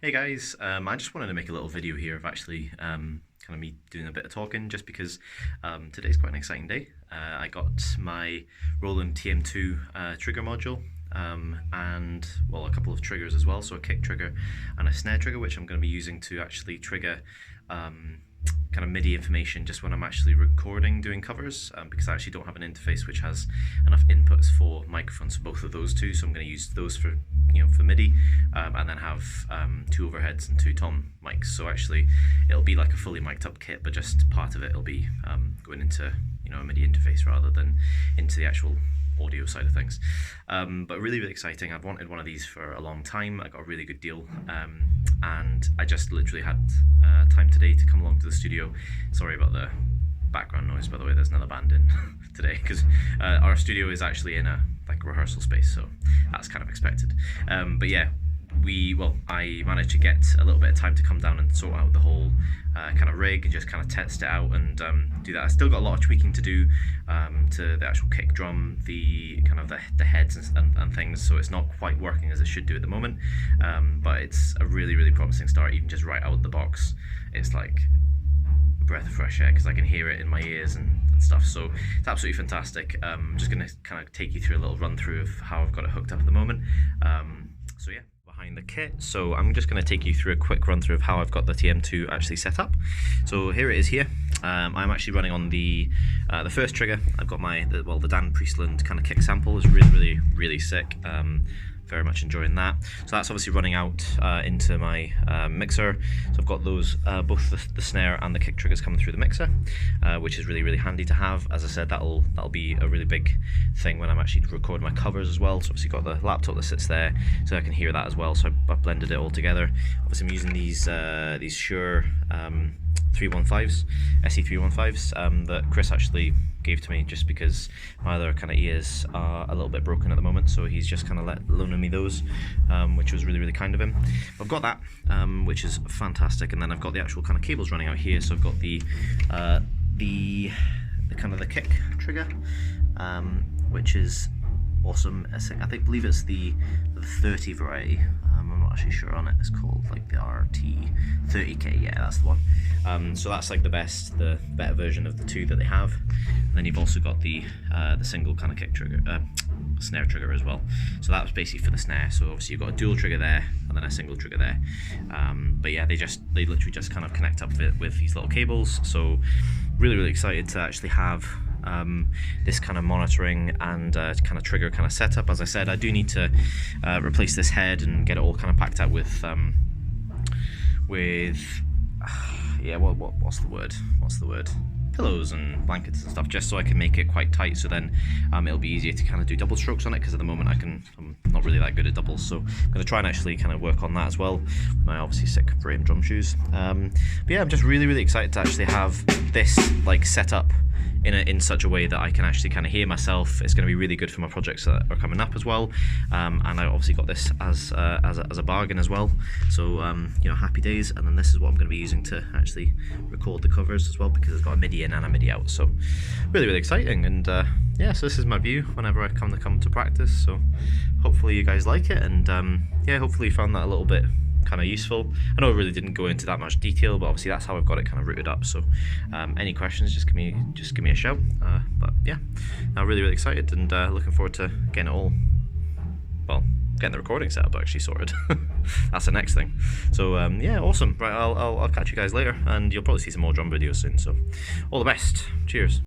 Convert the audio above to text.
Hey guys, I just wanted to make a little video here of actually kind of me doing a bit of talking, just because today's quite an exciting day. I got my Roland TM-2 trigger module and, well, a couple of triggers as well, so a kick trigger and a snare trigger, which I'm going to be using to actually trigger kind of MIDI information just when I'm actually recording doing covers, because I actually don't have an interface which has enough inputs for microphones for both of those two, so I'm going to use those for for MIDI, and then have two overheads and two tom mics. So actually it'll be like a fully mic'd up kit, but just part of it will be going into a MIDI interface rather than into the actual audio side of things. But really exciting. I've wanted one of these for a long time. I got a really good deal, and I just literally had time today to come along to the studio. Sorry about the background noise, by the way. There's another band in today because our studio is actually in a rehearsal space, so that's kind of expected. But yeah, I managed to get a little bit of time to come down and sort out the whole kind of rig and just kind of test it out and do that. I still got a lot of tweaking to do to the actual kick drum, the kind of the heads and things, so it's not quite working as it should do at the moment, but it's a really promising start. Even just right out of the box, it's like a breath of fresh air because I can hear it in my ears and stuff, so it's absolutely fantastic. I'm just going to kind of take you through a little run through of how I've got it hooked up at the moment. So yeah, behind the kit. So I'm just going to take you through a quick run through of how I've got the TM2 actually set up. So here it is here. I'm actually running on the first trigger. I've got the Dan Priestland kind of kick sample. Is really sick. Very much enjoying that. So that's obviously running out into my mixer. So I've got those both the snare and the kick triggers coming through the mixer, which is really handy to have. As I said, that'll be a really big thing when I'm actually recording my covers as well. So obviously got the laptop that sits there, so I can hear that as well. So I've blended it all together. Obviously I'm using these Shure 315s, SE315s that Chris actually gave to me just because my other kind of ears are a little bit broken at the moment, so he's just kind of loaning me those, which was really kind of him. I've got that, which is fantastic, and then I've got the actual kind of cables running out here. So I've got the kind of the kick trigger, which is awesome. I believe it's the 30 variety. I'm not actually sure on it. It's called like the RT30K. Yeah, that's the one. So that's like the better version of the two that they have. And then you've also got the single kind of kick trigger, snare trigger as well. So that was basically for the snare. So obviously you've got a dual trigger there and then a single trigger there. But yeah, they literally just kind of connect up with these little cables. So really excited to actually have this kind of monitoring and kind of trigger kind of setup. As I said, I do need to replace this head and get it all kind of packed out with yeah, what's the word? Pillows and blankets and stuff, just so I can make it quite tight, so then it'll be easier to kind of do double strokes on it, because at the moment I'm not really that good at doubles, so I'm going to try and actually kind of work on that as well with my obviously sick Vratim drum shoes. But yeah, I'm just really excited to actually have this like set up in such a way that I can actually kind of hear myself. It's going to be really good for my projects that are coming up as well, and I obviously got this as a bargain as well, so happy days. And then this is what I'm going to be using to actually record the covers as well, because it's got a MIDI in and a MIDI out, so really exciting. And yeah, so this is my view whenever I come to practice, so hopefully you guys like it, and yeah, hopefully you found that a little bit kind of useful. I know I really didn't go into that much detail, but obviously that's how I've got it kind of rooted up. So any questions, just give me a shout. But yeah, I'm really excited, and looking forward to getting the recording set up actually sorted. That's the next thing. So yeah, awesome. Right, I'll catch you guys later, and you'll probably see some more drum videos soon. So all the best. Cheers.